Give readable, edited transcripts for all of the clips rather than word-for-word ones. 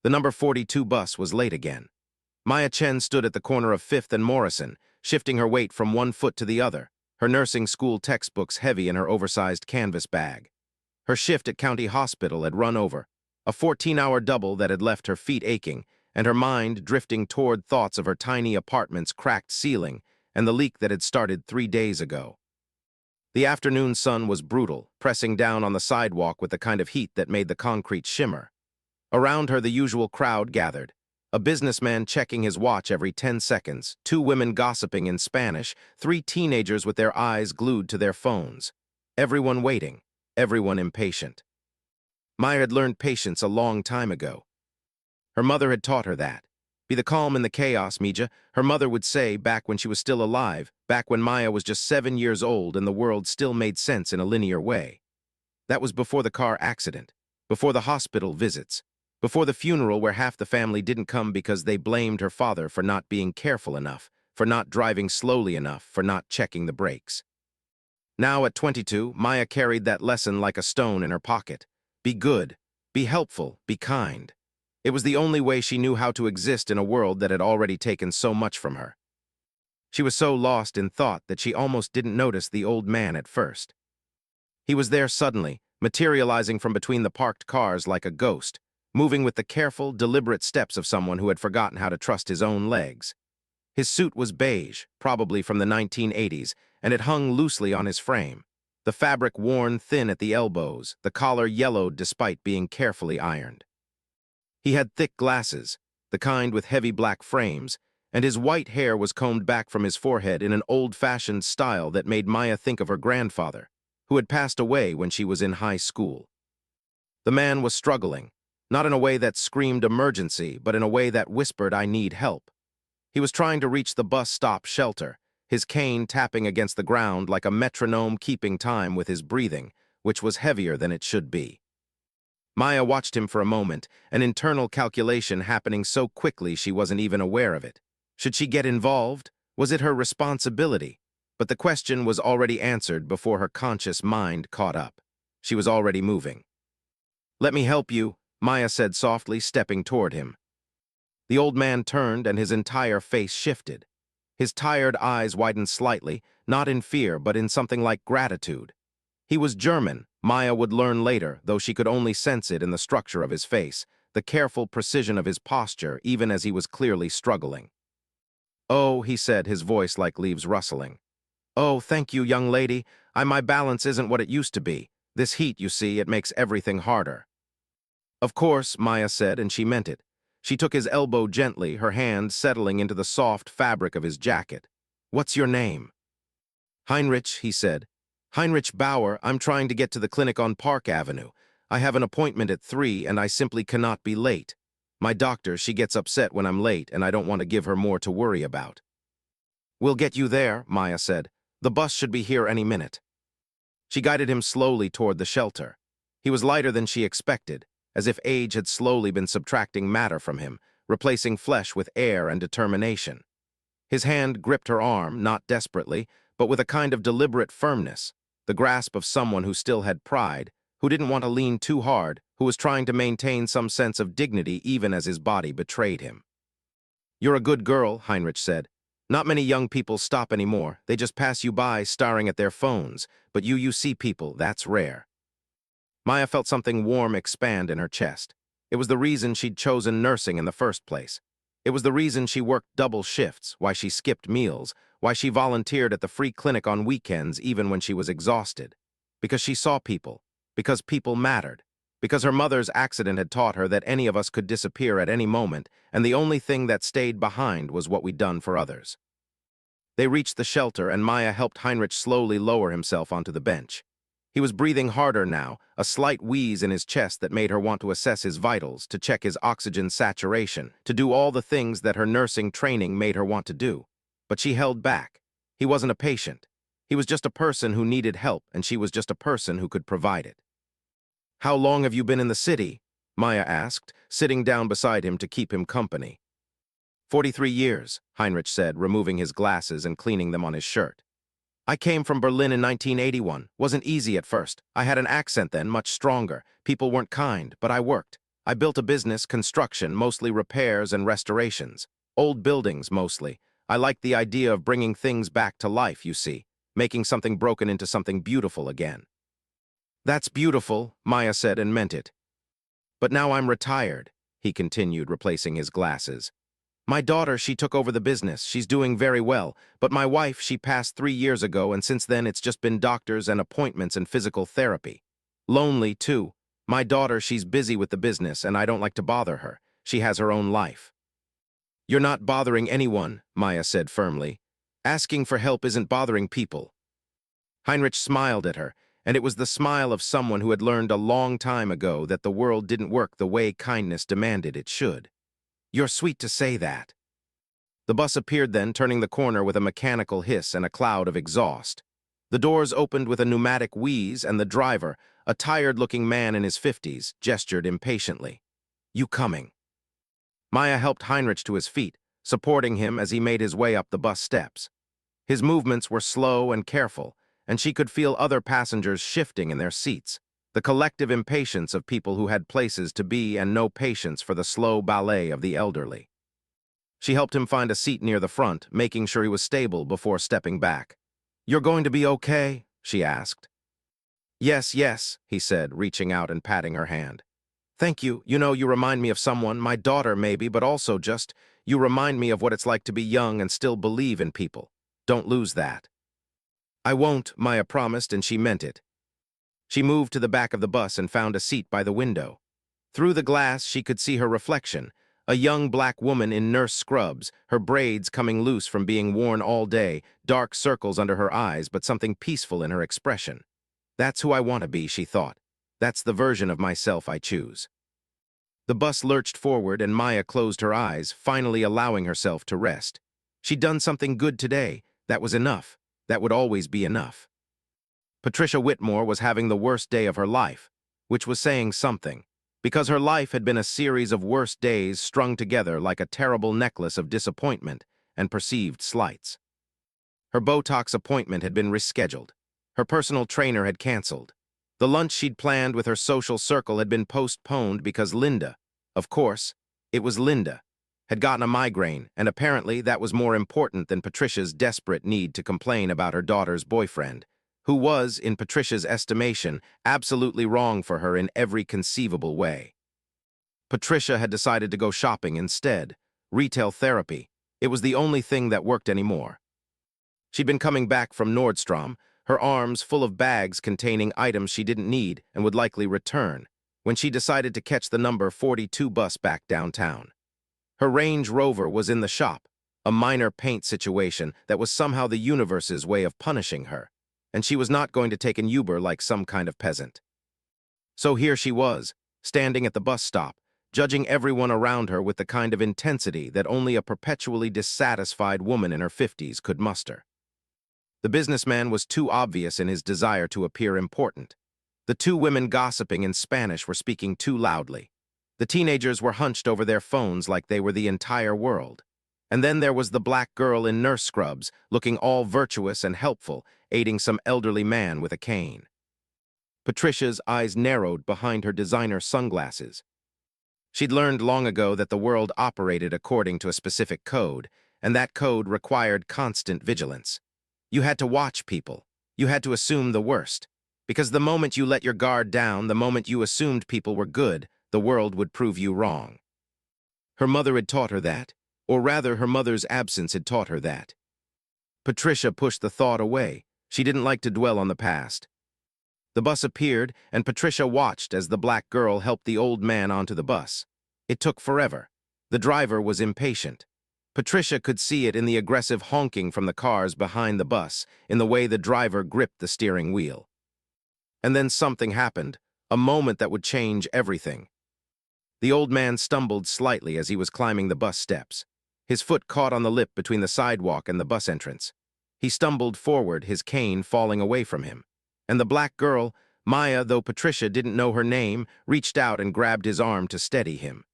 The number 42 bus was late again. Maya Chen stood at the corner of 5th and Morrison, shifting her weight from one foot to the other, her nursing school textbooks heavy in her oversized canvas bag. Her shift at County Hospital had run over, a 14-hour double that had left her feet aching, and her mind drifting toward thoughts of her tiny apartment's cracked ceiling and the leak that had started 3 days ago. The afternoon sun was brutal, pressing down on the sidewalk with the kind of heat that made the concrete shimmer. Around her, the usual crowd gathered. A businessman checking his watch every 10 seconds, 2 women gossiping in Spanish, 3 teenagers with their eyes glued to their phones. Everyone waiting, everyone impatient. Maya had learned patience a long time ago. Her mother had taught her that. Be the calm in the chaos, Mija, her mother would say back when she was still alive, back when Maya was just 7 years old and the world still made sense in a linear way. That was before the car accident, before the hospital visits, before the funeral where half the family didn't come because they blamed her father for not being careful enough, for not driving slowly enough, for not checking the brakes. Now at 22, Maya carried that lesson like a stone in her pocket. Be good, be helpful, be kind. It was the only way she knew how to exist in a world that had already taken so much from her. She was so lost in thought that she almost didn't notice the old man at first. He was there suddenly, materializing from between the parked cars like a ghost, moving with the careful, deliberate steps of someone who had forgotten how to trust his own legs. His suit was beige, probably from the 1980s, and it hung loosely on his frame, the fabric worn thin at the elbows, the collar yellowed despite being carefully ironed. He had thick glasses, the kind with heavy black frames, and his white hair was combed back from his forehead in an old-fashioned style that made Maya think of her grandfather, who had passed away when she was in high school. The man was struggling, not in a way that screamed emergency, but in a way that whispered, "I need help." He was trying to reach the bus stop shelter, his cane tapping against the ground like a metronome keeping time with his breathing, which was heavier than it should be. Maya watched him for a moment, an internal calculation happening so quickly she wasn't even aware of it. Should she get involved? Was it her responsibility? But the question was already answered before her conscious mind caught up. She was already moving. "Let me help you," Maya said softly, stepping toward him. The old man turned and his entire face shifted. His tired eyes widened slightly, not in fear but in something like gratitude. He was German, Maya would learn later, though she could only sense it in the structure of his face, the careful precision of his posture, even as he was clearly struggling. "Oh," he said, his voice like leaves rustling. "Oh, thank you, young lady. My balance isn't what it used to be. This heat, you see, it makes everything harder." "Of course," Maya said, and she meant it. She took his elbow gently, her hand settling into the soft fabric of his jacket. "What's your name?" "Heinrich," he said. "Heinrich Bauer. I'm trying to get to the clinic on Park Avenue. I have an appointment at 3 and I simply cannot be late. My doctor, she gets upset when I'm late and I don't want to give her more to worry about." "We'll get you there," Maya said. "The bus should be here any minute." She guided him slowly toward the shelter. He was lighter than she expected, as if age had slowly been subtracting matter from him, replacing flesh with air and determination. His hand gripped her arm, not desperately, but with a kind of deliberate firmness, the grasp of someone who still had pride, who didn't want to lean too hard, who was trying to maintain some sense of dignity even as his body betrayed him. "You're a good girl," Heinrich said. "Not many young people stop anymore. They just pass you by staring at their phones, but you see people, that's rare." Maya felt something warm expand in her chest. It was the reason she'd chosen nursing in the first place. It was the reason she worked double shifts, why she skipped meals, why she volunteered at the free clinic on weekends even when she was exhausted. Because she saw people, because people mattered, because her mother's accident had taught her that any of us could disappear at any moment, and the only thing that stayed behind was what we'd done for others. They reached the shelter, and Maya helped Heinrich slowly lower himself onto the bench. He was breathing harder now, a slight wheeze in his chest that made her want to assess his vitals, to check his oxygen saturation, to do all the things that her nursing training made her want to do. But she held back. He wasn't a patient. He was just a person who needed help, and she was just a person who could provide it. "How long have you been in the city?" Maya asked, sitting down beside him to keep him company. 43 years, Heinrich said, removing his glasses and cleaning them on his shirt. "I came from Berlin in 1981. Wasn't easy at first. I had an accent then, much stronger. People weren't kind, but I worked. I built a business, construction, mostly repairs and restorations. Old buildings, mostly. I like the idea of bringing things back to life, you see, making something broken into something beautiful again. That's beautiful, Maya said and meant it. But now I'm retired, he continued, replacing his glasses. My daughter, she took over the business. She's doing very well. But my wife, she passed 3 years ago, and since then it's just been doctors and appointments and physical therapy. Lonely, too. My daughter, she's busy with the business, and I don't like to bother her. She has her own life. You're not bothering anyone, Maya said firmly. Asking for help isn't bothering people. Heinrich smiled at her, and it was the smile of someone who had learned a long time ago that the world didn't work the way kindness demanded it should. You're sweet to say that. The bus appeared then, turning the corner with a mechanical hiss and a cloud of exhaust. The doors opened with a pneumatic wheeze, and the driver, a tired-looking man in his 50s, gestured impatiently. You coming? Maya helped Heinrich to his feet, supporting him as he made his way up the bus steps. His movements were slow and careful, and she could feel other passengers shifting in their seats, the collective impatience of people who had places to be and no patience for the slow ballet of the elderly. She helped him find a seat near the front, making sure he was stable before stepping back. You're going to be okay? She asked. Yes, yes, he said, reaching out and patting her hand. Thank you. You know, you remind me of someone, my daughter maybe, but also just, you remind me of what it's like to be young and still believe in people. Don't lose that. I won't, Maya promised, and she meant it. She moved to the back of the bus and found a seat by the window. Through the glass, she could see her reflection, a young black woman in nurse scrubs, her braids coming loose from being worn all day, dark circles under her eyes, but something peaceful in her expression. That's who I want to be, she thought. That's the version of myself I choose. The bus lurched forward, and Maya closed her eyes, finally allowing herself to rest. She'd done something good today. That was enough. That would always be enough. Patricia Whitmore was having the worst day of her life, which was saying something, because her life had been a series of worst days strung together like a terrible necklace of disappointment and perceived slights. Her Botox appointment had been rescheduled. Her personal trainer had canceled. The lunch she'd planned with her social circle had been postponed because Linda, of course, it was Linda, had gotten a migraine, and apparently that was more important than Patricia's desperate need to complain about her daughter's boyfriend, who was, in Patricia's estimation, absolutely wrong for her in every conceivable way. Patricia had decided to go shopping instead. Retail therapy. It was the only thing that worked anymore. She'd been coming back from Nordstrom, her arms full of bags containing items she didn't need and would likely return, when she decided to catch the number 42 bus back downtown. Her Range Rover was in the shop, a minor paint situation that was somehow the universe's way of punishing her, and she was not going to take an Uber like some kind of peasant. So here she was, standing at the bus stop, judging everyone around her with the kind of intensity that only a perpetually dissatisfied woman in her 50s could muster. The businessman was too obvious in his desire to appear important. The two women gossiping in Spanish were speaking too loudly. The teenagers were hunched over their phones like they were the entire world. And then there was the black girl in nurse scrubs, looking all virtuous and helpful, aiding some elderly man with a cane. Patricia's eyes narrowed behind her designer sunglasses. She'd learned long ago that the world operated according to a specific code, and that code required constant vigilance. You had to watch people. You had to assume the worst. Because the moment you let your guard down, the moment you assumed people were good, the world would prove you wrong. Her mother had taught her that, or rather her mother's absence had taught her that. Patricia pushed the thought away. She didn't like to dwell on the past. The bus appeared, and Patricia watched as the black girl helped the old man onto the bus. It took forever. The driver was impatient. Patricia could see it in the aggressive honking from the cars behind the bus, in the way the driver gripped the steering wheel. And then something happened, a moment that would change everything. The old man stumbled slightly as he was climbing the bus steps. His foot caught on the lip between the sidewalk and the bus entrance. He stumbled forward, his cane falling away from him. And the black girl, Maya, though Patricia didn't know her name, reached out and grabbed his arm to steady him.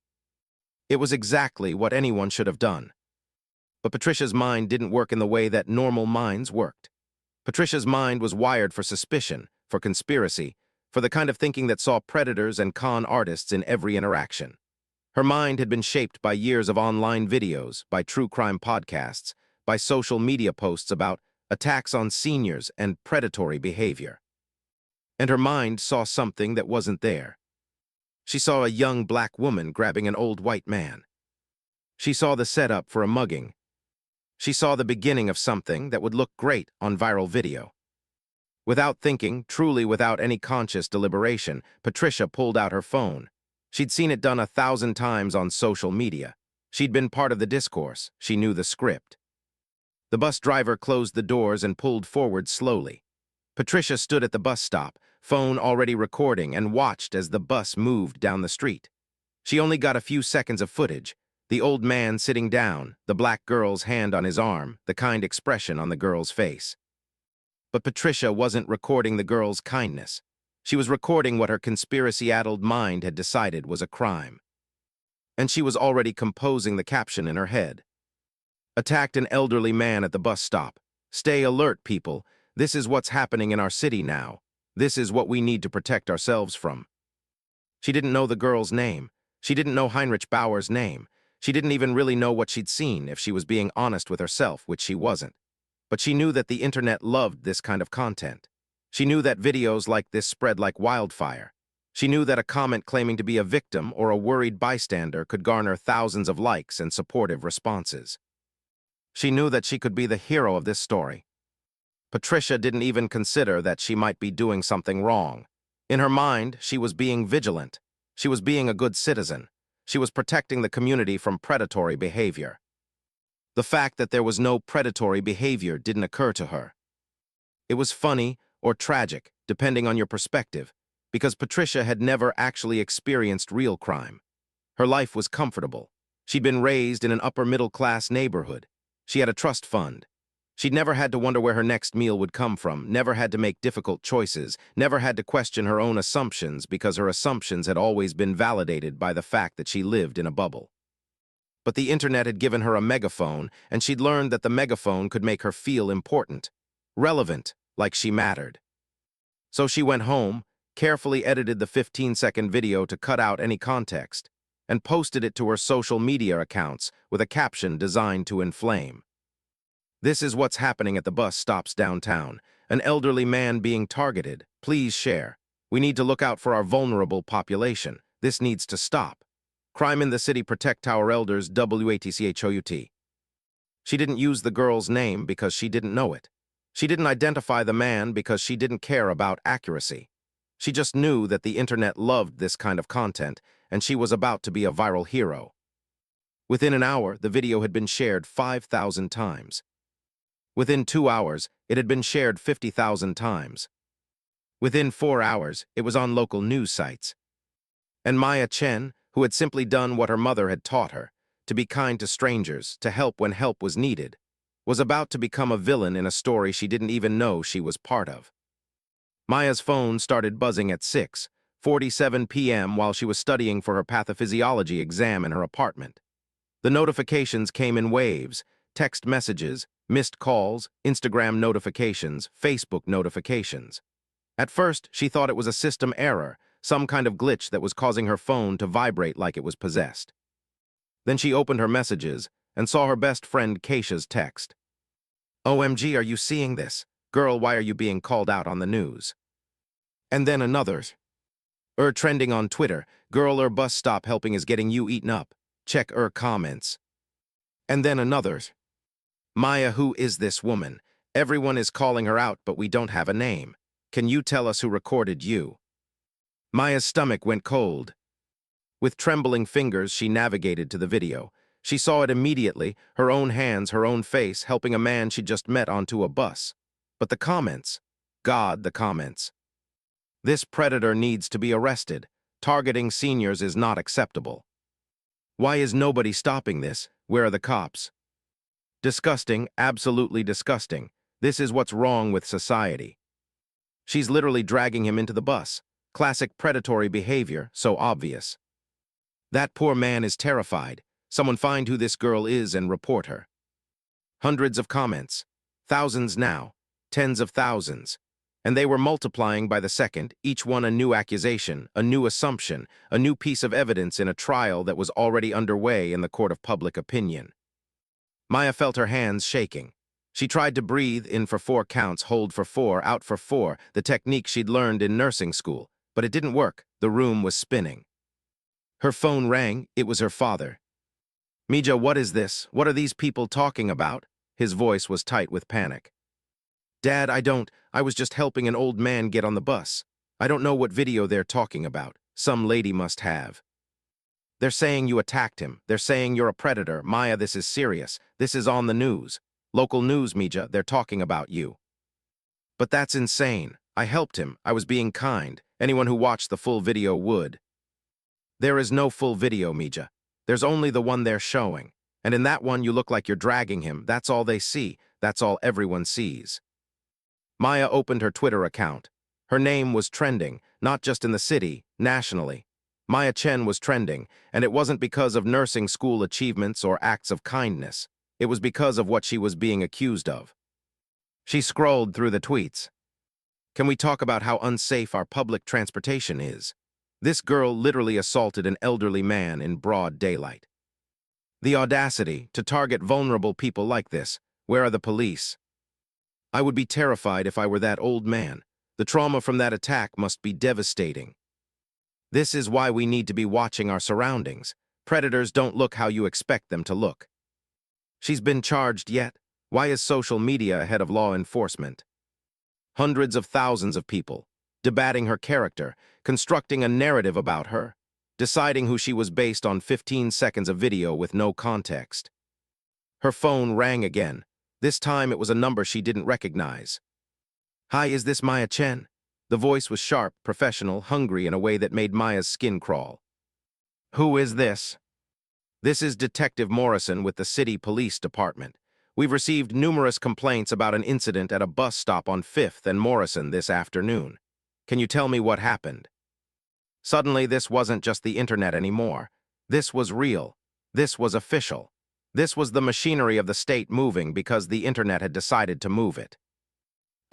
It was exactly what anyone should have done. But Patricia's mind didn't work in the way that normal minds worked. Patricia's mind was wired for suspicion, for conspiracy, for the kind of thinking that saw predators and con artists in every interaction. Her mind had been shaped by years of online videos, by true crime podcasts, by social media posts about attacks on seniors and predatory behavior. And her mind saw something that wasn't there. She saw a young black woman grabbing an old white man. She saw the setup for a mugging. She saw the beginning of something that would look great on viral video. Without thinking, truly without any conscious deliberation, Patricia pulled out her phone. She'd seen it done 1,000 times on social media. She'd been part of the discourse. She knew the script. The bus driver closed the doors and pulled forward slowly. Patricia stood at the bus stop, phone already recording, and watched as the bus moved down the street. She only got a few seconds of footage. The old man sitting down, the black girl's hand on his arm, the kind expression on the girl's face. But Patricia wasn't recording the girl's kindness. She was recording what her conspiracy-addled mind had decided was a crime. And she was already composing the caption in her head. Attacked an elderly man at the bus stop. Stay alert, people. This is what's happening in our city now. This is what we need to protect ourselves from. She didn't know the girl's name. She didn't know Heinrich Bauer's name. She didn't even really know what she'd seen, if she was being honest with herself, which she wasn't. But she knew that the internet loved this kind of content. She knew that videos like this spread like wildfire. She knew that a comment claiming to be a victim or a worried bystander could garner thousands of likes and supportive responses. She knew that she could be the hero of this story. Patricia didn't even consider that she might be doing something wrong. In her mind, she was being vigilant. She was being a good citizen. She was protecting the community from predatory behavior. The fact that there was no predatory behavior didn't occur to her. It was funny or tragic, depending on your perspective, because Patricia had never actually experienced real crime. Her life was comfortable. She'd been raised in an upper-middle-class neighborhood. She had a trust fund. She'd never had to wonder where her next meal would come from, never had to make difficult choices, never had to question her own assumptions because her assumptions had always been validated by the fact that she lived in a bubble. But the internet had given her a megaphone, and she'd learned that the megaphone could make her feel important, relevant, like she mattered. So she went home, carefully edited the 15-second video to cut out any context, and posted it to her social media accounts with a caption designed to inflame. This is what's happening at the bus stops downtown. An elderly man being targeted. Please share. We need to look out for our vulnerable population. This needs to stop. Crime in the city, protect our elders, WATCHOUT. She didn't use the girl's name because she didn't know it. She didn't identify the man because she didn't care about accuracy. She just knew that the internet loved this kind of content, and she was about to be a viral hero. Within an hour, the video had been shared 5,000 times. Within 2 hours, it had been shared 50,000 times. Within 4 hours, it was on local news sites. And Maya Chen, who had simply done what her mother had taught her, to be kind to strangers, to help when help was needed, was about to become a villain in a story she didn't even know she was part of. Maya's phone started buzzing at 6:47 p.m. while she was studying for her pathophysiology exam in her apartment. The notifications came in waves: text messages, missed calls, Instagram notifications, Facebook notifications. At first, she thought it was a system error, some kind of glitch that was causing her phone to vibrate like it was possessed. Then she opened her messages and saw her best friend Keisha's text. OMG, are you seeing this? Girl, why are you being called out on the news? And then another's. Trending on Twitter. Girl, bus stop helping is getting you eaten up. Check comments. And then another's. Maya, who is this woman? Everyone is calling her out, but we don't have a name. Can you tell us who recorded you? Maya's stomach went cold. With trembling fingers, she navigated to the video. She saw it immediately, her own hands, her own face, helping a man she'd just met onto a bus. But the comments. God, the comments. This predator needs to be arrested. Targeting seniors is not acceptable. Why is nobody stopping this? Where are the cops? Disgusting, absolutely disgusting. This is what's wrong with society. She's literally dragging him into the bus. Classic predatory behavior, so obvious. That poor man is terrified. Someone find who this girl is and report her. Hundreds of comments. Thousands now. Tens of thousands. And they were multiplying by the second, each one a new accusation, a new assumption, a new piece of evidence in a trial that was already underway in the court of public opinion. Maya felt her hands shaking. She tried to breathe, in for 4 counts, hold for 4, out for 4, the technique she'd learned in nursing school, but it didn't work. The room was spinning. Her phone rang. It was her father. "Mija, what is this? What are these people talking about?" His voice was tight with panic. "Dad, I was just helping an old man get on the bus. I don't know what video they're talking about. Some lady must have. They're saying you attacked him. They're saying you're a predator. Maya, this is serious. This is on the news. Local news, Mija, they're talking about you." "But that's insane. I helped him. I was being kind. Anyone who watched the full video would." "There is no full video, Mija. There's only the one they're showing. And in that one you look like you're dragging him. That's all they see. That's all everyone sees." Maya opened her Twitter account. Her name was trending, not just in the city, nationally. Maya Chen was trending, and it wasn't because of nursing school achievements or acts of kindness. It was because of what she was being accused of. She scrolled through the tweets. "Can we talk about how unsafe our public transportation is? This girl literally assaulted an elderly man in broad daylight. The audacity to target vulnerable people like this. Where are the police? I would be terrified if I were that old man. The trauma from that attack must be devastating. This is why we need to be watching our surroundings. Predators don't look how you expect them to look." She's been charged yet? Why is social media ahead of law enforcement? Hundreds of thousands of people, debating her character, constructing a narrative about her, deciding who she was based on 15 seconds of video with no context. Her phone rang again. This time it was a number she didn't recognize. "Hi, is this Maya Chen?" The voice was sharp, professional, hungry in a way that made Maya's skin crawl. "Who is this?" "This is Detective Morrison with the City Police Department. We've received numerous complaints about an incident at a bus stop on 5th and Morrison this afternoon. Can you tell me what happened?" Suddenly, this wasn't just the internet anymore. This was real. This was official. This was the machinery of the state moving because the internet had decided to move it.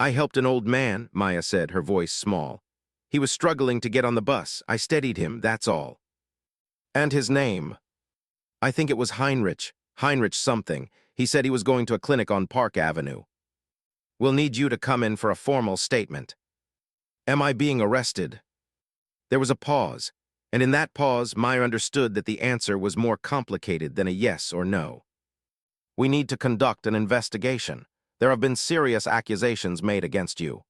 "I helped an old man," Maya said, her voice small. "He was struggling to get on the bus. I steadied him, that's all." "And his name?" "I think it was Heinrich something. He said he was going to a clinic on Park Avenue." "We'll need you to come in for a formal statement." "Am I being arrested?" There was a pause, and in that pause, Maya understood that the answer was more complicated than a yes or no. "We need to conduct an investigation. There have been serious accusations made against you."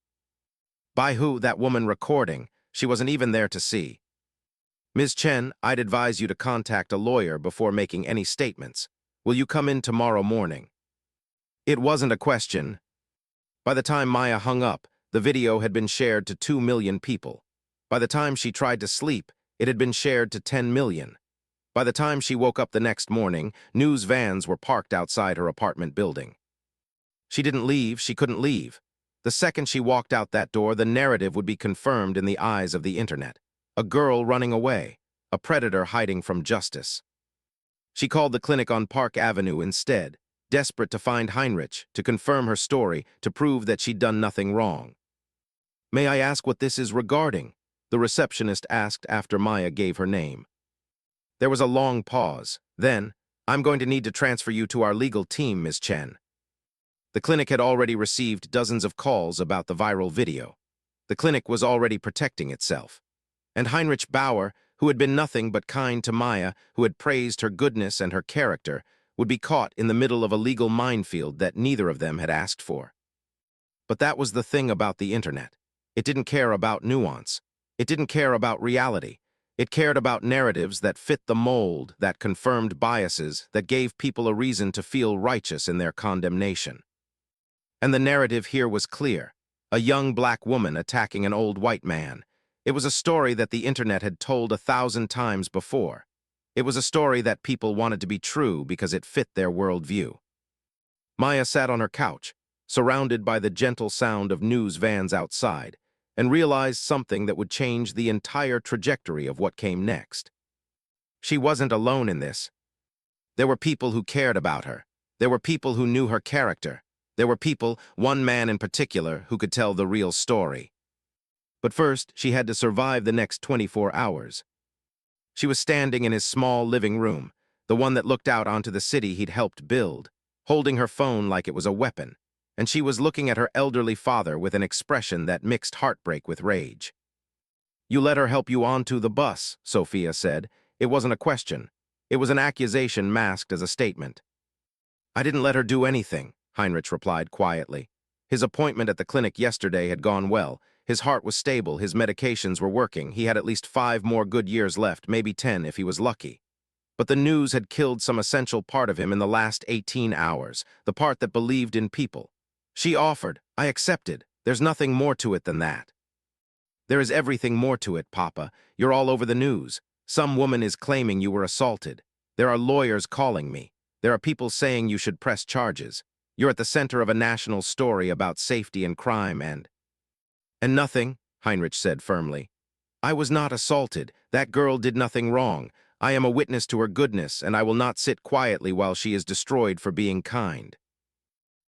"By who?" "That woman recording. She wasn't even there to see." "Ms. Chen, I'd advise you to contact a lawyer before making any statements. Will you come in tomorrow morning?" It wasn't a question. By the time Maya hung up, the video had been shared to 2 million people. By the time she tried to sleep, it had been shared to 10 million. By the time she woke up the next morning, news vans were parked outside her apartment building. She didn't leave, she couldn't leave. The second she walked out that door, the narrative would be confirmed in the eyes of the internet. A girl running away, a predator hiding from justice. She called the clinic on Park Avenue instead, desperate to find Heinrich, to confirm her story, to prove that she'd done nothing wrong. "May I ask what this is regarding?" the receptionist asked after Maya gave her name. There was a long pause. Then, "I'm going to need to transfer you to our legal team, Ms. Chen." The clinic had already received dozens of calls about the viral video. The clinic was already protecting itself. And Heinrich Bauer, who had been nothing but kind to Maya, who had praised her goodness and her character, would be caught in the middle of a legal minefield that neither of them had asked for. But that was the thing about the internet. It didn't care about nuance. It didn't care about reality. It cared about narratives that fit the mold, that confirmed biases, that gave people a reason to feel righteous in their condemnation. And the narrative here was clear. A young black woman attacking an old white man. It was a story that the internet had told 1,000 times before. It was a story that people wanted to be true because it fit their worldview. Maya sat on her couch, surrounded by the gentle sound of news vans outside, and realized something that would change the entire trajectory of what came next. She wasn't alone in this. There were people who cared about her. There were people who knew her character. There were people, one man in particular, who could tell the real story. But first, she had to survive the next 24 hours. She was standing in his small living room, the one that looked out onto the city he'd helped build, holding her phone like it was a weapon, and she was looking at her elderly father with an expression that mixed heartbreak with rage. "You let her help you onto the bus," Sophia said. It wasn't a question. It was an accusation masked as a statement. "I didn't let her do anything," Heinrich replied quietly. His appointment at the clinic yesterday had gone well. His heart was stable, his medications were working, he had at least 5 more good years left, maybe 10 if he was lucky. But the news had killed some essential part of him in the last 18 hours, the part that believed in people. She offered. I accepted. There's nothing more to it than that. "There is everything more to it, Papa. You're all over the news. Some woman is claiming you were assaulted. There are lawyers calling me. There are people saying you should press charges. You're at the center of a national story about safety and crime and nothing," Heinrich said firmly. "I was not assaulted. That girl did nothing wrong. I am a witness to her goodness, and I will not sit quietly while she is destroyed for being kind."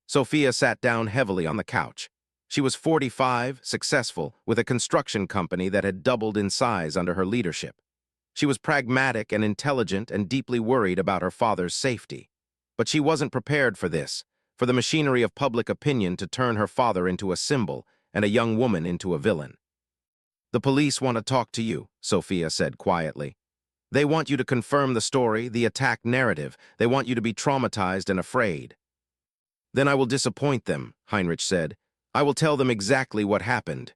Sophia sat down heavily on the couch. She was 45, successful, with a construction company that had doubled in size under her leadership. She was pragmatic and intelligent and deeply worried about her father's safety. But she wasn't prepared for this, for the machinery of public opinion to turn her father into a symbol and a young woman into a villain. "The police want to talk to you," Sophia said quietly. "They want you to confirm the story, the attack narrative. They want you to be traumatized and afraid." "Then I will disappoint them," Heinrich said. "I will tell them exactly what happened."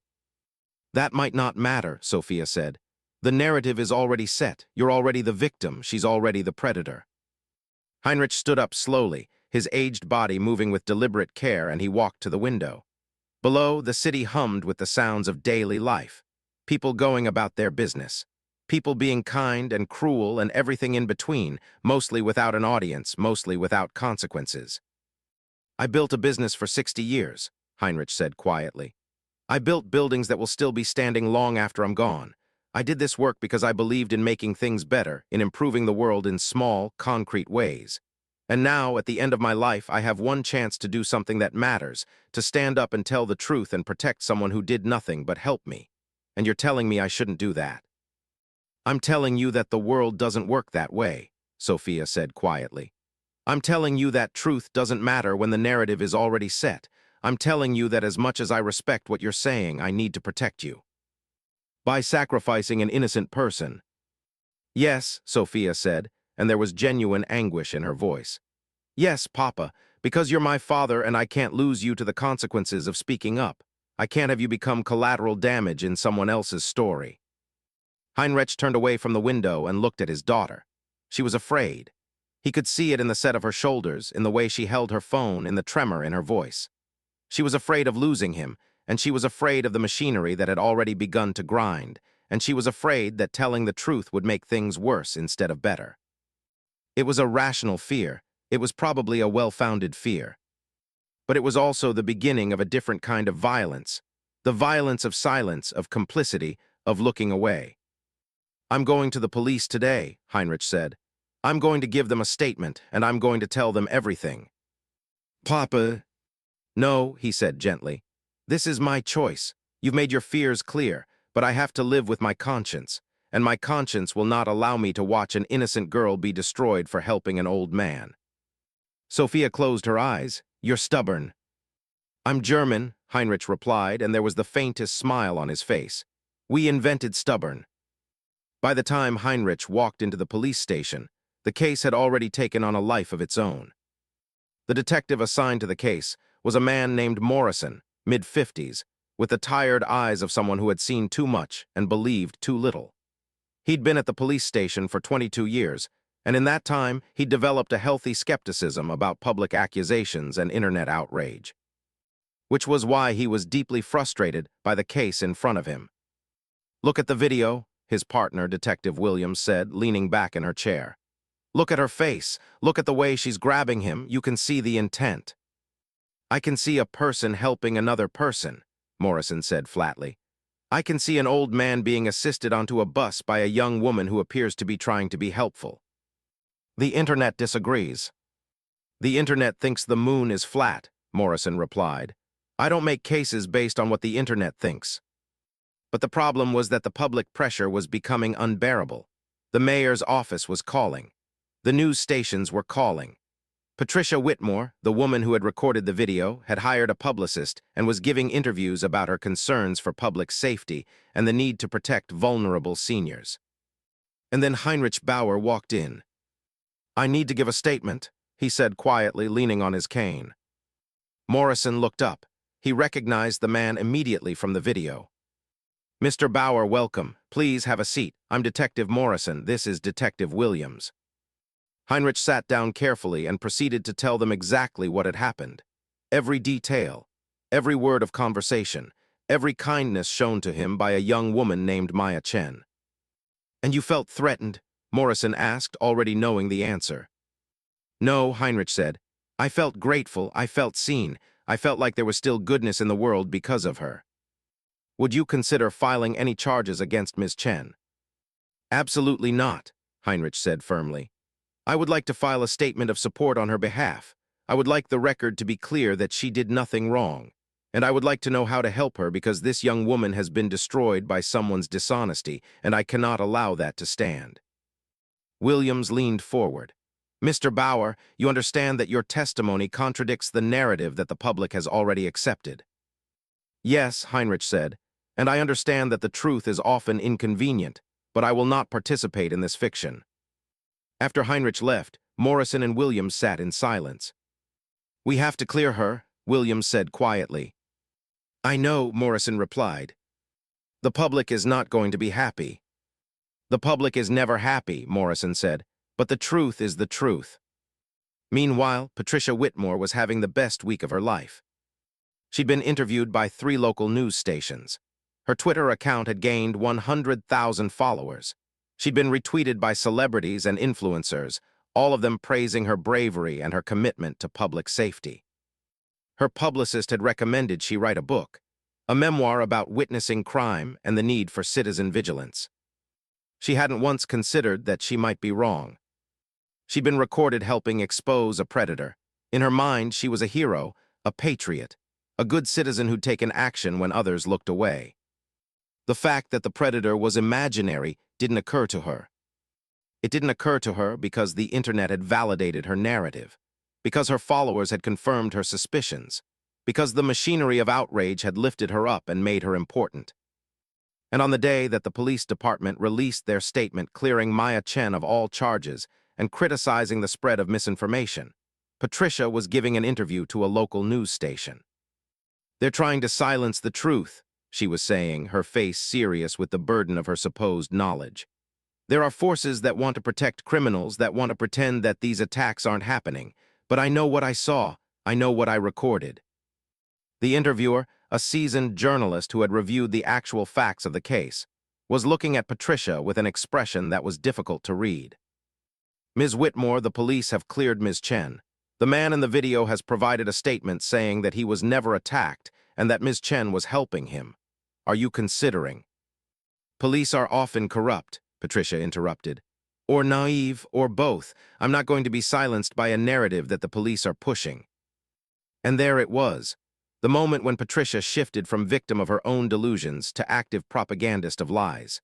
"That might not matter," Sophia said. "The narrative is already set. You're already the victim. She's already the predator." Heinrich stood up slowly, his aged body moving with deliberate care, and he walked to the window. Below, the city hummed with the sounds of daily life. People going about their business. People being kind and cruel and everything in between, mostly without an audience, mostly without consequences. "I built a business for 60 years, Heinrich said quietly. "I built buildings that will still be standing long after I'm gone. I did this work because I believed in making things better, in improving the world in small, concrete ways. And now, at the end of my life, I have one chance to do something that matters, to stand up and tell the truth and protect someone who did nothing but help me. And you're telling me I shouldn't do that." "I'm telling you that the world doesn't work that way," Sophia said quietly. "I'm telling you that truth doesn't matter when the narrative is already set. I'm telling you that as much as I respect what you're saying, I need to protect you. By sacrificing an innocent person." "Yes," Sophia said, and there was genuine anguish in her voice. "Yes, Papa, because you're my father and I can't lose you to the consequences of speaking up. I can't have you become collateral damage in someone else's story." Heinrich turned away from the window and looked at his daughter. She was afraid. He could see it in the set of her shoulders, in the way she held her phone, in the tremor in her voice. She was afraid of losing him, and she was afraid of the machinery that had already begun to grind, and she was afraid that telling the truth would make things worse instead of better. It was a rational fear. It was probably a well-founded fear. But it was also the beginning of a different kind of violence, the violence of silence, of complicity, of looking away. "I'm going to the police today," Heinrich said. "I'm going to give them a statement, and I'm going to tell them everything." "Papa..." "No," he said gently. "This is my choice. You've made your fears clear, but I have to live with my conscience, and my conscience will not allow me to watch an innocent girl be destroyed for helping an old man." Sophia closed her eyes. "You're stubborn." "I'm German," Heinrich replied, and there was the faintest smile on his face. "We invented stubborn." By the time Heinrich walked into the police station, the case had already taken on a life of its own. The detective assigned to the case was a man named Morrison, mid-50s, with the tired eyes of someone who had seen too much and believed too little. He'd been at the police station for 22 years, and in that time he'd developed a healthy skepticism about public accusations and internet outrage, which was why he was deeply frustrated by the case in front of him. "Look at the video," his partner, Detective Williams, said, leaning back in her chair. "Look at her face. Look at the way she's grabbing him. You can see the intent." "I can see a person helping another person," Morrison said flatly. "I can see an old man being assisted onto a bus by a young woman who appears to be trying to be helpful." "The internet disagrees. The internet thinks the moon is flat," Morrison replied. "I don't make cases based on what the internet thinks." But the problem was that the public pressure was becoming unbearable. The mayor's office was calling. The news stations were calling. Patricia Whitmore, the woman who had recorded the video, had hired a publicist and was giving interviews about her concerns for public safety and the need to protect vulnerable seniors. And then Heinrich Bauer walked in. "I need to give a statement," he said quietly, leaning on his cane. Morrison looked up. He recognized the man immediately from the video. "Mr. Bauer, welcome. Please have a seat. I'm Detective Morrison. This is Detective Williams." Heinrich sat down carefully and proceeded to tell them exactly what had happened. Every detail, every word of conversation, every kindness shown to him by a young woman named Maya Chen. "And you felt threatened?" Morrison asked, already knowing the answer. "No," Heinrich said. "I felt grateful, I felt seen, I felt like there was still goodness in the world because of her." "Would you consider filing any charges against Ms. Chen?" "Absolutely not," Heinrich said firmly. "I would like to file a statement of support on her behalf. I would like the record to be clear that she did nothing wrong. And I would like to know how to help her because this young woman has been destroyed by someone's dishonesty, and I cannot allow that to stand." Williams leaned forward. "Mr. Bauer, you understand that your testimony contradicts the narrative that the public has already accepted." "Yes," Heinrich said, "and I understand that the truth is often inconvenient, but I will not participate in this fiction." After Heinrich left, Morrison and Williams sat in silence. "We have to clear her," Williams said quietly. "I know," Morrison replied. "The public is not going to be happy." "The public is never happy," Morrison said, "but the truth is the truth." Meanwhile, Patricia Whitmore was having the best week of her life. She'd been interviewed by 3 local news stations. Her Twitter account had gained 100,000 followers. She'd been retweeted by celebrities and influencers, all of them praising her bravery and her commitment to public safety. Her publicist had recommended she write a book, a memoir about witnessing crime and the need for citizen vigilance. She hadn't once considered that she might be wrong. She'd been recorded helping expose a predator. In her mind, she was a hero, a patriot, a good citizen who'd taken action when others looked away. The fact that the predator was imaginary didn't occur to her. It didn't occur to her because the internet had validated her narrative, because her followers had confirmed her suspicions, because the machinery of outrage had lifted her up and made her important. And on the day that the police department released their statement clearing Maya Chen of all charges and criticizing the spread of misinformation, Patricia was giving an interview to a local news station. "They're trying to silence the truth," she was saying, her face serious with the burden of her supposed knowledge. "There are forces that want to protect criminals, that want to pretend that these attacks aren't happening. But I know what I saw. I know what I recorded." The interviewer, a seasoned journalist who had reviewed the actual facts of the case, was looking at Patricia with an expression that was difficult to read. "Ms. Whitmore, the police have cleared Ms. Chen. The man in the video has provided a statement saying that he was never attacked and that Ms. Chen was helping him. Are you considering?" "Police are often corrupt," Patricia interrupted. "Or naive, or both. I'm not going to be silenced by a narrative that the police are pushing." And there it was, the moment when Patricia shifted from victim of her own delusions to active propagandist of lies.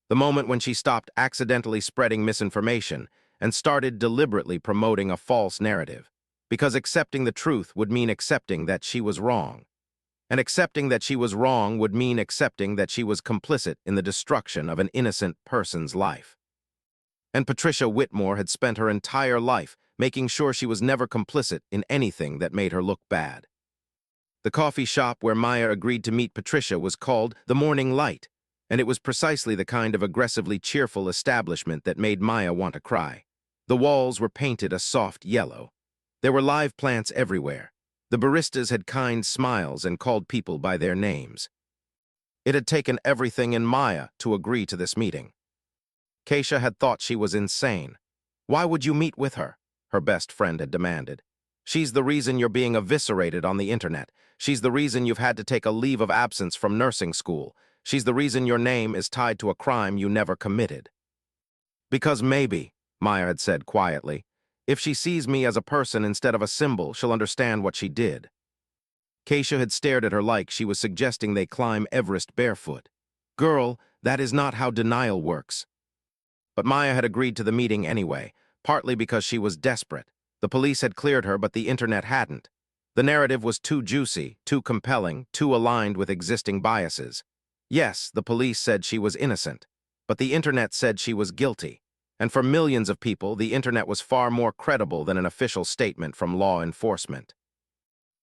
The moment when she stopped accidentally spreading misinformation and started deliberately promoting a false narrative, because accepting the truth would mean accepting that she was wrong. And accepting that she was wrong would mean accepting that she was complicit in the destruction of an innocent person's life. And Patricia Whitmore had spent her entire life making sure she was never complicit in anything that made her look bad. The coffee shop where Maya agreed to meet Patricia was called the Morning Light, and it was precisely the kind of aggressively cheerful establishment that made Maya want to cry. The walls were painted a soft yellow. There were live plants everywhere. The baristas had kind smiles and called people by their names. It had taken everything in Maya to agree to this meeting. Keisha had thought she was insane. "Why would you meet with her?" her best friend had demanded. "She's the reason you're being eviscerated on the internet. She's the reason you've had to take a leave of absence from nursing school. She's the reason your name is tied to a crime you never committed." "Because maybe," Maya had said quietly, If she sees me as a person instead of a symbol, she'll understand what she did. Keisha had stared at her like she was suggesting they climb Everest barefoot. Girl, that is not how denial works. But Maya had agreed to the meeting anyway, partly because she was desperate. The police had cleared her, but the internet hadn't. The narrative was too juicy, too compelling, too aligned with existing biases. Yes, the police said she was innocent, but the internet said she was guilty. And for millions of people, the internet was far more credible than an official statement from law enforcement.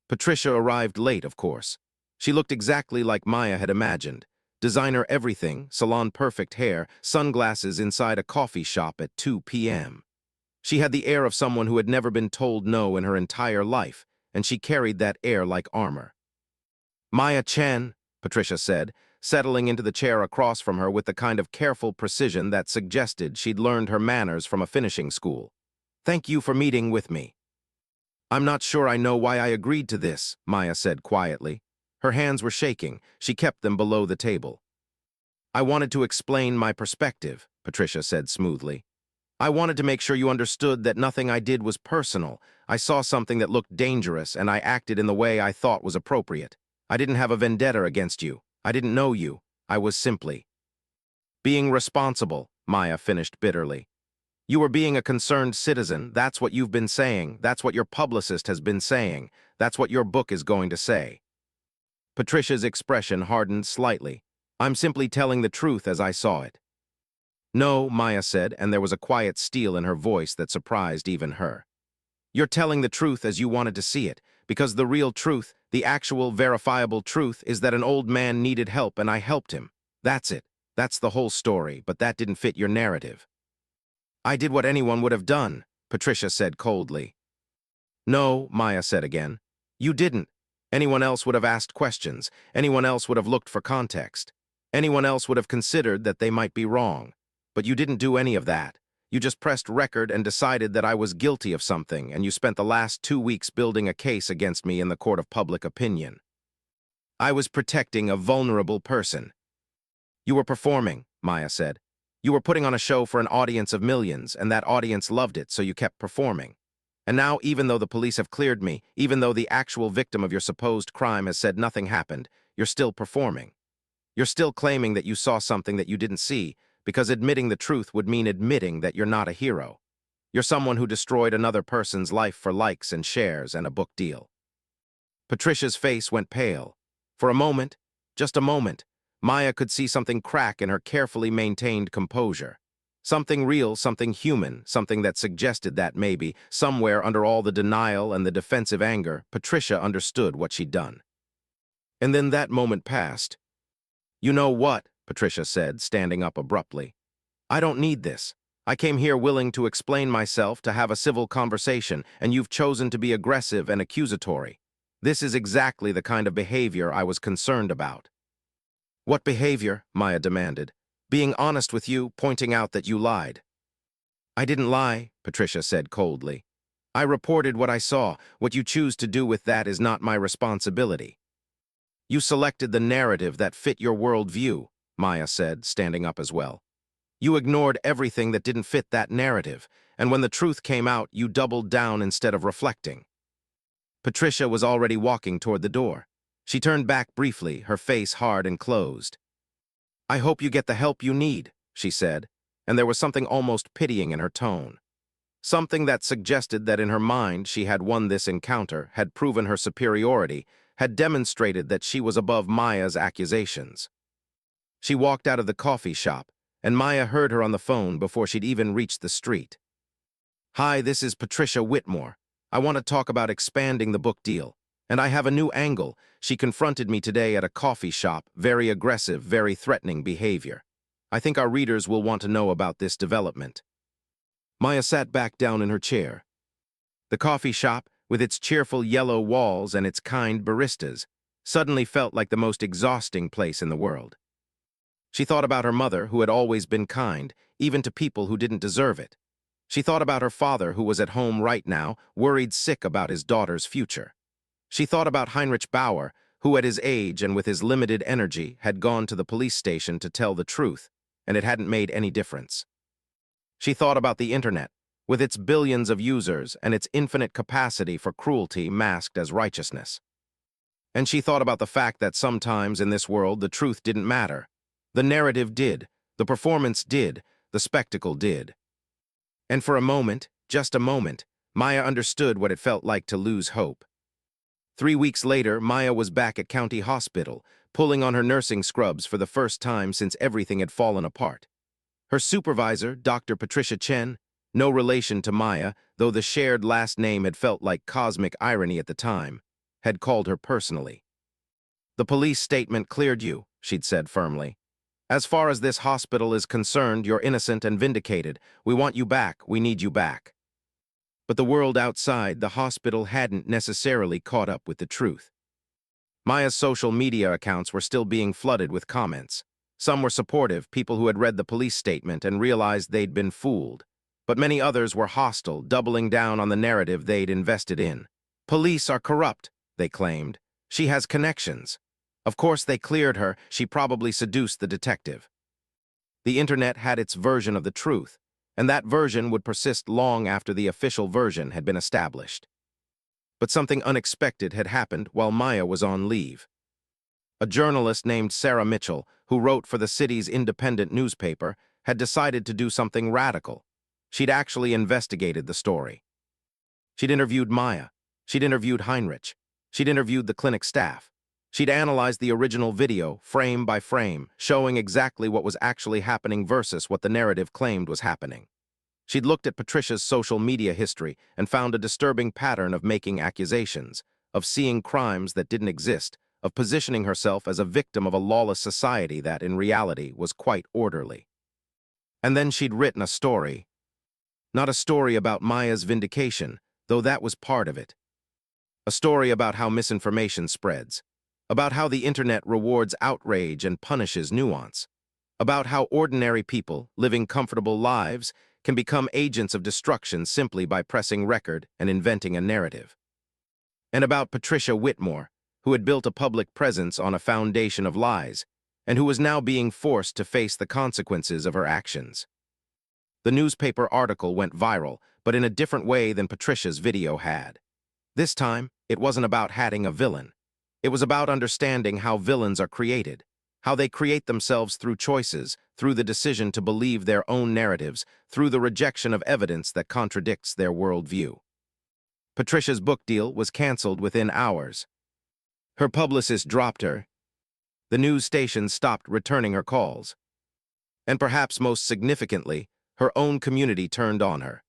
Patricia arrived late, of course. She looked exactly like Maya had imagined. Designer everything, salon-perfect hair, sunglasses inside a coffee shop at 2 p.m. She had the air of someone who had never been told no in her entire life, and she carried that air like armor. "Maya Chen," Patricia said, settling into the chair across from her with the kind of careful precision that suggested she'd learned her manners from a finishing school. "Thank you for meeting with me." "I'm not sure I know why I agreed to this," Maya said quietly. Her hands were shaking. She kept them below the table. "I wanted to explain my perspective," Patricia said smoothly. "I wanted to make sure you understood that nothing I did was personal. I saw something that looked dangerous, and I acted in the way I thought was appropriate. I didn't have a vendetta against you. I didn't know you. I was simply being responsible," Maya finished bitterly. "You were being a concerned citizen. That's what you've been saying. That's what your publicist has been saying. That's what your book is going to say." Patricia's expression hardened slightly. "I'm simply telling the truth as I saw it." "No," Maya said, and there was a quiet steel in her voice that surprised even her. "You're telling the truth as you wanted to see it, because the real truth, the actual verifiable truth, is that an old man needed help and I helped him. That's it. That's the whole story, but that didn't fit your narrative." "I did what anyone would have done," Patricia said coldly. "No," Maya said again. "You didn't. Anyone else would have asked questions. Anyone else would have looked for context. Anyone else would have considered that they might be wrong. But you didn't do any of that. You just pressed record and decided that I was guilty of something, and you spent the last 2 weeks building a case against me in the court of public opinion. I was protecting a vulnerable person." "You were performing," Maya said. "You were putting on a show for an audience of millions, and that audience loved it, so you kept performing. And now, even though the police have cleared me, even though the actual victim of your supposed crime has said nothing happened, you're still performing. You're still claiming that you saw something that you didn't see, because admitting the truth would mean admitting that you're not a hero. You're someone who destroyed another person's life for likes and shares and a book deal." Patricia's face went pale. For a moment, just a moment, Maya could see something crack in her carefully maintained composure. Something real, something human, something that suggested that maybe, somewhere under all the denial and the defensive anger, Patricia understood what she'd done. And then that moment passed. "You know what?" Patricia said, standing up abruptly. "I don't need this. I came here willing to explain myself, to have a civil conversation, and you've chosen to be aggressive and accusatory. This is exactly the kind of behavior I was concerned about." "What behavior?" Maya demanded. "Being honest with you, pointing out that you lied." "I didn't lie," Patricia said coldly. "I reported what I saw. What you choose to do with that is not my responsibility." "You selected the narrative that fit your worldview," Maya said, standing up as well. "You ignored everything that didn't fit that narrative, and when the truth came out, you doubled down instead of reflecting." Patricia was already walking toward the door. She turned back briefly, her face hard and closed. "I hope you get the help you need," she said, and there was something almost pitying in her tone. Something that suggested that in her mind she had won this encounter, had proven her superiority, had demonstrated that she was above Maya's accusations. She walked out of the coffee shop, and Maya heard her on the phone before she'd even reached the street. "Hi, this is Patricia Whitmore. I want to talk about expanding the book deal. And I have a new angle. She confronted me today at a coffee shop, very aggressive, very threatening behavior. I think our readers will want to know about this development." Maya sat back down in her chair. The coffee shop, with its cheerful yellow walls and its kind baristas, suddenly felt like the most exhausting place in the world. She thought about her mother, who had always been kind, even to people who didn't deserve it. She thought about her father, who was at home right now, worried sick about his daughter's future. She thought about Heinrich Bauer, who at his age and with his limited energy had gone to the police station to tell the truth, and it hadn't made any difference. She thought about the internet, with its billions of users and its infinite capacity for cruelty masked as righteousness. And she thought about the fact that sometimes in this world the truth didn't matter. The narrative did, the performance did, the spectacle did. And for a moment, just a moment, Maya understood what it felt like to lose hope. 3 weeks later, Maya was back at County Hospital, pulling on her nursing scrubs for the first time since everything had fallen apart. Her supervisor, Dr. Patricia Chen, no relation to Maya, though the shared last name had felt like cosmic irony at the time, had called her personally. "The police statement cleared you," she'd said firmly. "As far as this hospital is concerned, you're innocent and vindicated. We want you back. We need you back." But the world outside the hospital hadn't necessarily caught up with the truth. Maya's social media accounts were still being flooded with comments. Some were supportive, people who had read the police statement and realized they'd been fooled. But many others were hostile, doubling down on the narrative they'd invested in. "Police are corrupt," they claimed. "She has connections. Of course they cleared her, she probably seduced the detective." The internet had its version of the truth, and that version would persist long after the official version had been established. But something unexpected had happened while Maya was on leave. A journalist named Sarah Mitchell, who wrote for the city's independent newspaper, had decided to do something radical. She'd actually investigated the story. She'd interviewed Maya. She'd interviewed Heinrich. She'd interviewed the clinic staff. She'd analyzed the original video, frame by frame, showing exactly what was actually happening versus what the narrative claimed was happening. She'd looked at Patricia's social media history and found a disturbing pattern of making accusations, of seeing crimes that didn't exist, of positioning herself as a victim of a lawless society that, in reality, was quite orderly. And then she'd written a story. Not a story about Maya's vindication, though that was part of it. A story about how misinformation spreads, about how the internet rewards outrage and punishes nuance, about how ordinary people, living comfortable lives, can become agents of destruction simply by pressing record and inventing a narrative. And about Patricia Whitmore, who had built a public presence on a foundation of lies, and who was now being forced to face the consequences of her actions. The newspaper article went viral, but in a different way than Patricia's video had. This time, it wasn't about hatting a villain. It was about understanding how villains are created, how they create themselves through choices, through the decision to believe their own narratives, through the rejection of evidence that contradicts their worldview. Patricia's book deal was canceled within hours. Her publicist dropped her. The news station stopped returning her calls. And perhaps most significantly, her own community turned on her.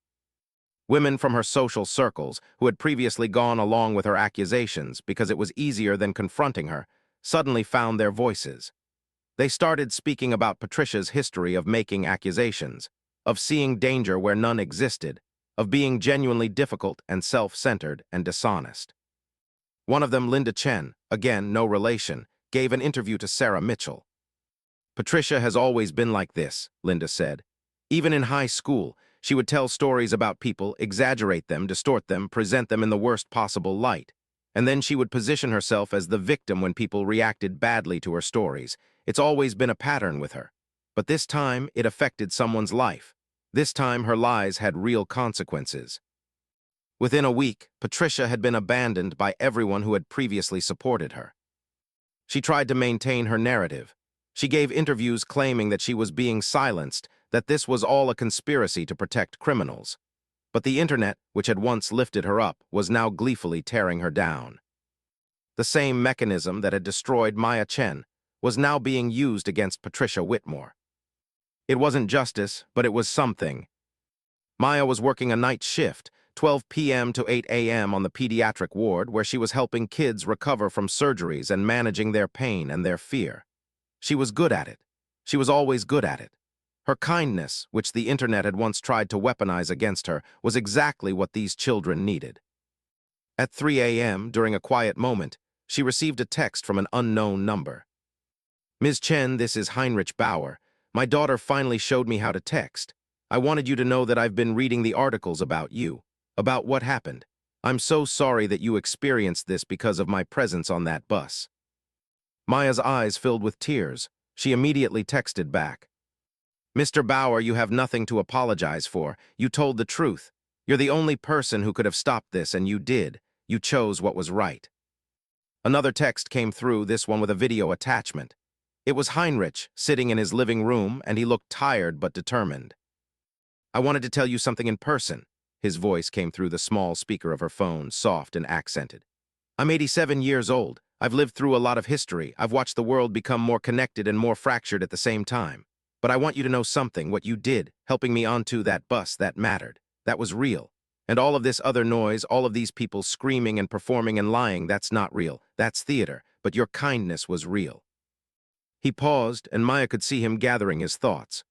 Women from her social circles, who had previously gone along with her accusations because it was easier than confronting her, suddenly found their voices. They started speaking about Patricia's history of making accusations, of seeing danger where none existed, of being genuinely difficult and self-centered and dishonest. One of them, Linda Chen, again no relation, gave an interview to Sarah Mitchell. "Patricia has always been like this," Linda said. "Even in high school, she would tell stories about people, exaggerate them, distort them, present them in the worst possible light. And then she would position herself as the victim when people reacted badly to her stories. It's always been a pattern with her. But this time, it affected someone's life. This time, her lies had real consequences." Within a week, Patricia had been abandoned by everyone who had previously supported her. She tried to maintain her narrative. She gave interviews claiming that she was being silenced, that this was all a conspiracy to protect criminals. But the internet, which had once lifted her up, was now gleefully tearing her down. The same mechanism that had destroyed Maya Chen was now being used against Patricia Whitmore. It wasn't justice, but it was something. Maya was working a night shift, 12 p.m. to 8 a.m. on the pediatric ward, where she was helping kids recover from surgeries and managing their pain and their fear. She was good at it. She was always good at it. Her kindness, which the internet had once tried to weaponize against her, was exactly what these children needed. At 3 a.m., during a quiet moment, she received a text from an unknown number. "Ms. Chen, this is Heinrich Bauer. My daughter finally showed me how to text. I wanted you to know that I've been reading the articles about you, about what happened. I'm so sorry that you experienced this because of my presence on that bus." Maya's eyes filled with tears. She immediately texted back, Mr. Bauer, you have nothing to apologize for. You told the truth. You're the only person who could have stopped this, and you did. You chose what was right. Another text came through, this one with a video attachment. It was Heinrich, sitting in his living room, and he looked tired but determined. I wanted to tell you something in person. His voice came through the small speaker of her phone, soft and accented. I'm 87 years old. I've lived through a lot of history. I've watched the world become more connected and more fractured at the same time. But I want you to know something. What you did, helping me onto that bus, that mattered. That was real. And all of this other noise, all of these people screaming and performing and lying, that's not real. That's theater. But your kindness was real. He paused, and Maya could see him gathering his thoughts.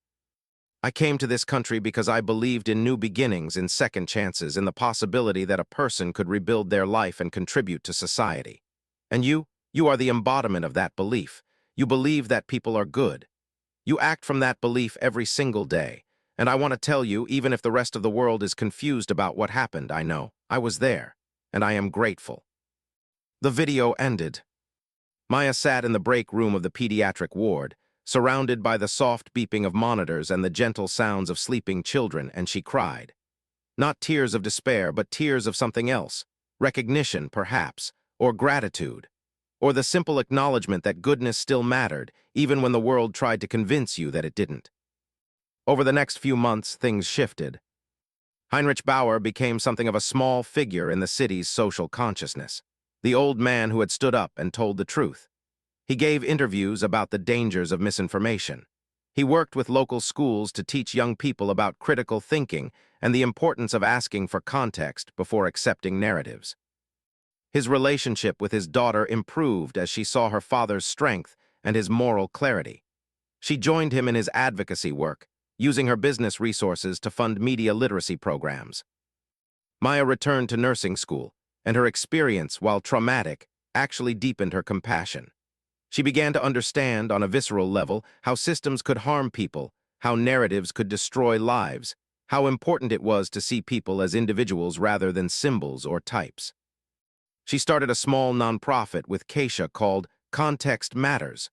I came to this country because I believed in new beginnings, in second chances, in the possibility that a person could rebuild their life and contribute to society. And you are the embodiment of that belief. You believe that people are good. You act from that belief every single day. And I want to tell you, even if the rest of the world is confused about what happened, I know. I was there, and I am grateful. The video ended. Maya sat in the break room of the pediatric ward, surrounded by the soft beeping of monitors and the gentle sounds of sleeping children, and she cried. Not tears of despair, but tears of something else. Recognition, perhaps, or gratitude, or the simple acknowledgement that goodness still mattered, even when the world tried to convince you that it didn't. Over the next few months, things shifted. Heinrich Bauer became something of a small figure in the city's social consciousness, the old man who had stood up and told the truth. He gave interviews about the dangers of misinformation. He worked with local schools to teach young people about critical thinking and the importance of asking for context before accepting narratives. His relationship with his daughter improved as she saw her father's strength and his moral clarity. She joined him in his advocacy work, using her business resources to fund media literacy programs. Maya returned to nursing school, and her experience, while traumatic, actually deepened her compassion. She began to understand, on a visceral level, how systems could harm people, how narratives could destroy lives, how important it was to see people as individuals rather than symbols or types. She started a small nonprofit with Keisha called Context Matters,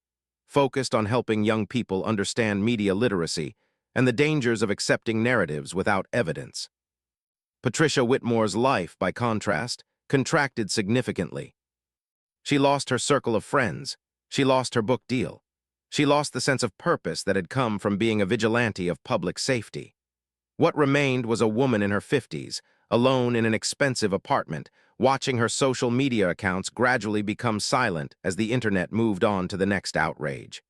focused on helping young people understand media literacy and the dangers of accepting narratives without evidence. Patricia Whitmore's life, by contrast, contracted significantly. She lost her circle of friends. She lost her book deal. She lost the sense of purpose that had come from being a vigilante of public safety. What remained was a woman in her 50s, alone in an expensive apartment, watching her social media accounts gradually become silent as the internet moved on to the next outrage.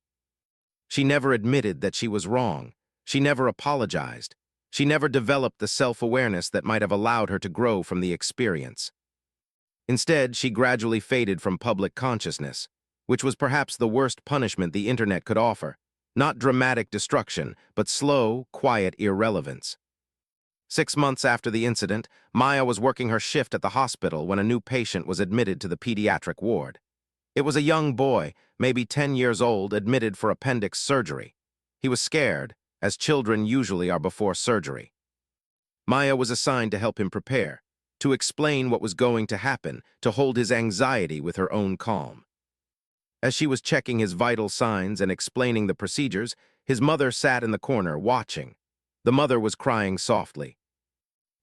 She never admitted that she was wrong. She never apologized. She never developed the self-awareness that might have allowed her to grow from the experience. Instead, she gradually faded from public consciousness, which was perhaps the worst punishment the internet could offer. Not dramatic destruction, but slow, quiet irrelevance. 6 months after the incident, Maya was working her shift at the hospital when a new patient was admitted to the pediatric ward. It was a young boy, maybe 10 years old, admitted for appendix surgery. He was scared, as children usually are before surgery. Maya was assigned to help him prepare, to explain what was going to happen, to hold his anxiety with her own calm. As she was checking his vital signs and explaining the procedures, his mother sat in the corner, watching. The mother was crying softly.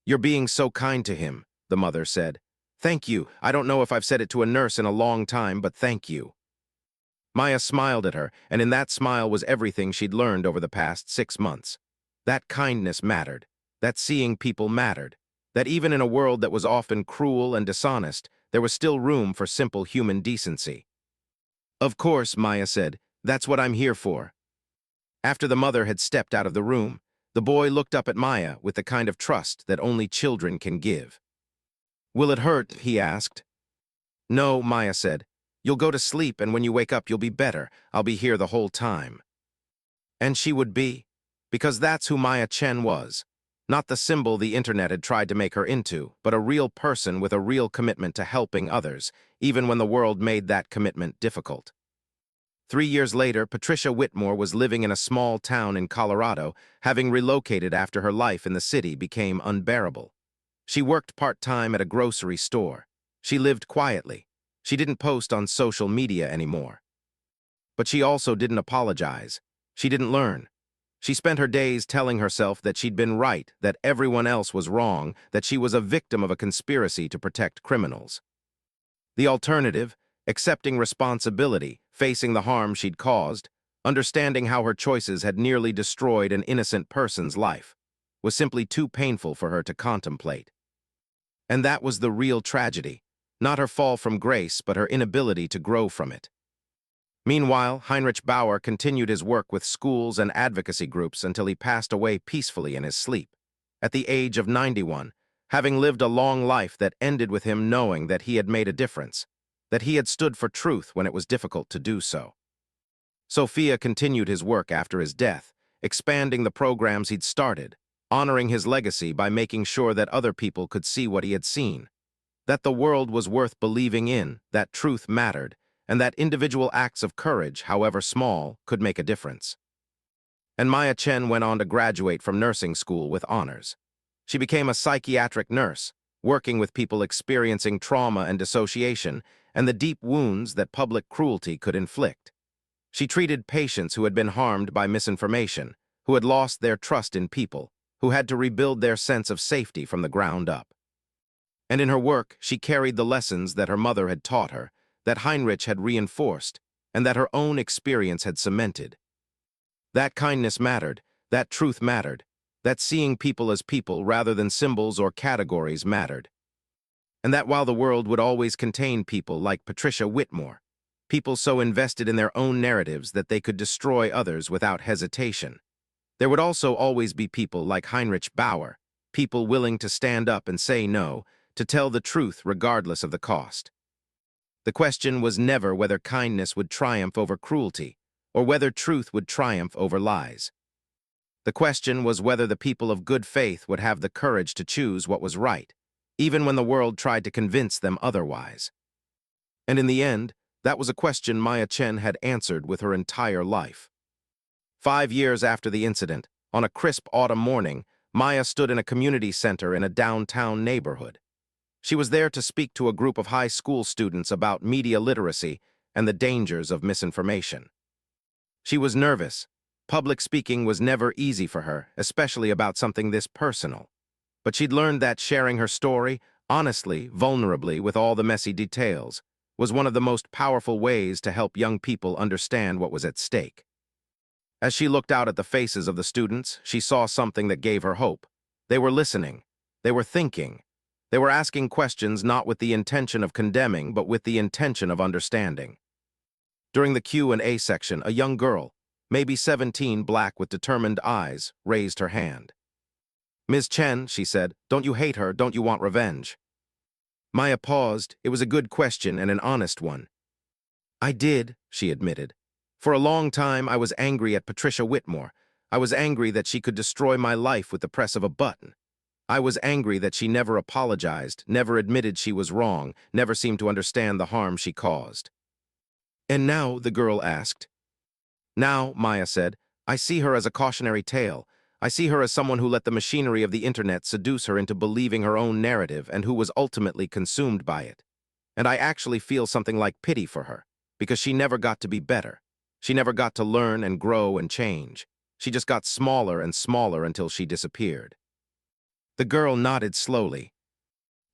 "You're being so kind to him," the mother said. "Thank you. I don't know if I've said it to a nurse in a long time, but thank you." Maya smiled at her, and in that smile was everything she'd learned over the past 6 months. That kindness mattered, that seeing people mattered, that even in a world that was often cruel and dishonest, there was still room for simple human decency. "Of course," Maya said, "that's what I'm here for." After the mother had stepped out of the room, the boy looked up at Maya with the kind of trust that only children can give. "Will it hurt?" he asked. "No," Maya said. "You'll go to sleep, and when you wake up, you'll be better. I'll be here the whole time." And she would be, because that's who Maya Chen was. Not the symbol the internet had tried to make her into, but a real person with a real commitment to helping others, even when the world made that commitment difficult. 3 years later, Patricia Whitmore was living in a small town in Colorado, having relocated after her life in the city became unbearable. She worked part-time at a grocery store. She lived quietly. She didn't post on social media anymore. But she also didn't apologize. She didn't learn. She spent her days telling herself that she'd been right, that everyone else was wrong, that she was a victim of a conspiracy to protect criminals. The alternative, accepting responsibility, facing the harm she'd caused, understanding how her choices had nearly destroyed an innocent person's life, was simply too painful for her to contemplate. And that was the real tragedy, not her fall from grace, but her inability to grow from it. Meanwhile, Heinrich Bauer continued his work with schools and advocacy groups until he passed away peacefully in his sleep, at the age of 91, having lived a long life that ended with him knowing that he had made a difference, that he had stood for truth when it was difficult to do so. Sophia continued his work after his death, expanding the programs he'd started, honoring his legacy by making sure that other people could see what he had seen, that the world was worth believing in, that truth mattered, and that individual acts of courage, however small, could make a difference. And Maya Chen went on to graduate from nursing school with honors. She became a psychiatric nurse, working with people experiencing trauma and dissociation and the deep wounds that public cruelty could inflict. She treated patients who had been harmed by misinformation, who had lost their trust in people, who had to rebuild their sense of safety from the ground up. And in her work, she carried the lessons that her mother had taught her, that Heinrich had reinforced, and that her own experience had cemented. That kindness mattered, that truth mattered, that seeing people as people rather than symbols or categories mattered. And that while the world would always contain people like Patricia Whitmore, people so invested in their own narratives that they could destroy others without hesitation, there would also always be people like Heinrich Bauer, people willing to stand up and say no, to tell the truth regardless of the cost. The question was never whether kindness would triumph over cruelty, or whether truth would triumph over lies. The question was whether the people of good faith would have the courage to choose what was right, even when the world tried to convince them otherwise. And in the end, that was a question Maya Chen had answered with her entire life. 5 years after the incident, on a crisp autumn morning, Maya stood in a community center in a downtown neighborhood. She was there to speak to a group of high school students about media literacy and the dangers of misinformation. She was nervous. Public speaking was never easy for her, especially about something this personal. But she'd learned that sharing her story, honestly, vulnerably, with all the messy details, was one of the most powerful ways to help young people understand what was at stake. As she looked out at the faces of the students, she saw something that gave her hope. They were listening. They were thinking. They were asking questions not with the intention of condemning, but with the intention of understanding. During the Q&A section, a young girl, maybe 17, black with determined eyes, raised her hand. "Ms. Chen," she said, "don't you hate her? Don't you want revenge?" Maya paused. It was a good question and an honest one. "I did," she admitted. "For a long time, I was angry at Patricia Whitmore. I was angry that she could destroy my life with the press of a button. I was angry that she never apologized, never admitted she was wrong, never seemed to understand the harm she caused." "And now," the girl asked. "Now," Maya said, "I see her as a cautionary tale. I see her as someone who let the machinery of the internet seduce her into believing her own narrative and who was ultimately consumed by it. And I actually feel something like pity for her, because she never got to be better. She never got to learn and grow and change. She just got smaller and smaller until she disappeared." The girl nodded slowly.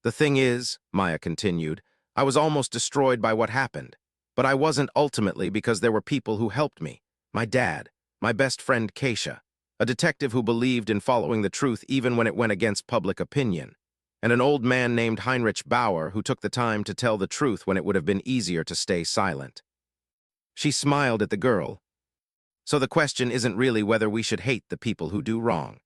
"The thing is," Maya continued, "I was almost destroyed by what happened. But I wasn't ultimately because there were people who helped me. My dad, my best friend Keisha, a detective who believed in following the truth even when it went against public opinion, and an old man named Heinrich Bauer who took the time to tell the truth when it would have been easier to stay silent." She smiled at the girl. "So the question isn't really whether we should hate the people who do wrong.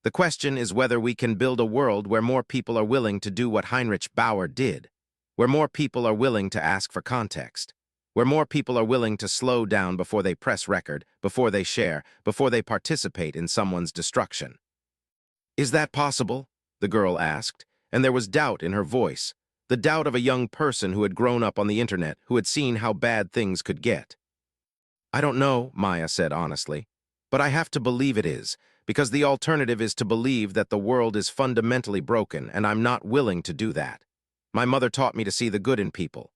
The question is whether we can build a world where more people are willing to do what Heinrich Bauer did, where more people are willing to ask for context, where more people are willing to slow down before they press record, before they share, before they participate in someone's destruction." "Is that possible?" the girl asked, and there was doubt in her voice, the doubt of a young person who had grown up on the internet, who had seen how bad things could get. "I don't know," Maya said honestly, "but I have to believe it is, because the alternative is to believe that the world is fundamentally broken, and I'm not willing to do that. My mother taught me to see the good in people.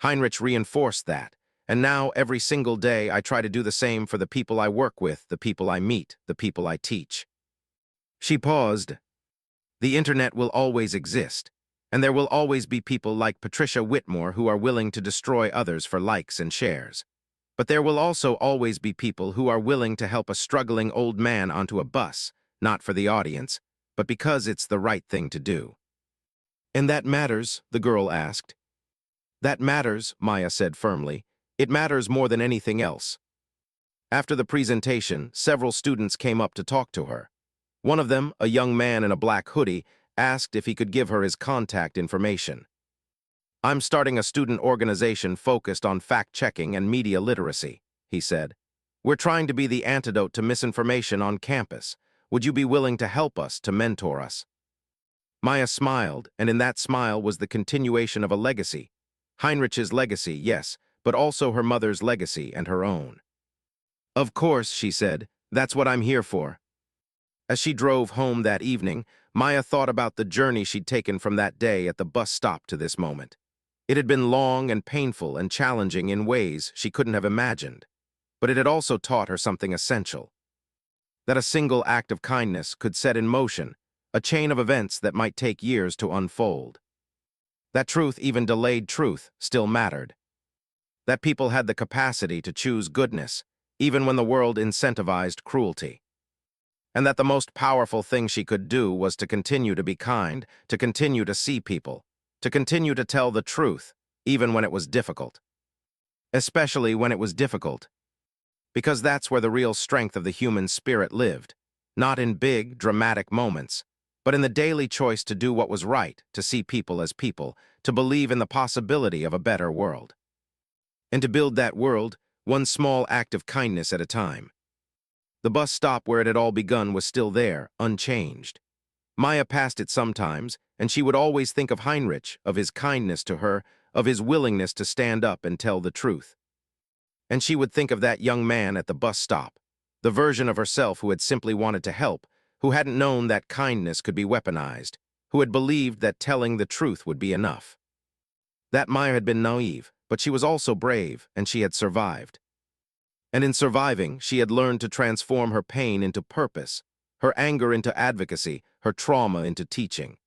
Heinrich reinforced that, And now, every single day, I try to do the same for the people I work with, the people I meet, the people I teach. She paused. The internet will always exist, and there will always be people like Patricia Whitmore who are willing to destroy others for likes and shares. But there will also always be people who are willing to help a struggling old man onto a bus, not for the audience, but because it's the right thing to do. And that matters, the girl asked. That matters, Maya said firmly. It matters more than anything else. After the presentation, several students came up to talk to her. One of them, a young man in a black hoodie, asked if he could give her his contact information. I'm starting a student organization focused on fact-checking and media literacy, he said. We're trying to be the antidote to misinformation on campus. Would you be willing to help us, to mentor us? Maya smiled, and in that smile was the continuation of a legacy. Heinrich's legacy, yes, but also her mother's legacy and her own. Of course, she said, that's what I'm here for. As she drove home that evening, Maya thought about the journey she'd taken from that day at the bus stop to this moment. It had been long and painful and challenging in ways she couldn't have imagined, but it had also taught her something essential. That a single act of kindness could set in motion a chain of events that might take years to unfold. That truth, even delayed truth, still mattered. That people had the capacity to choose goodness, even when the world incentivized cruelty. And that the most powerful thing she could do was to continue to be kind, to continue to see people, to continue to tell the truth, even when it was difficult. Especially when it was difficult. Because that's where the real strength of the human spirit lived, not in big, dramatic moments, but in the daily choice to do what was right, to see people as people, to believe in the possibility of a better world. And to build that world, one small act of kindness at a time. The bus stop where it had all begun was still there, unchanged. Maya passed it sometimes, and she would always think of Heinrich, of his kindness to her, of his willingness to stand up and tell the truth. And she would think of that young man at the bus stop, the version of herself who had simply wanted to help, who hadn't known that kindness could be weaponized, who had believed that telling the truth would be enough. That Maya had been naive, but she was also brave, and she had survived. And in surviving, she had learned to transform her pain into purpose, her anger into advocacy, her trauma into teaching.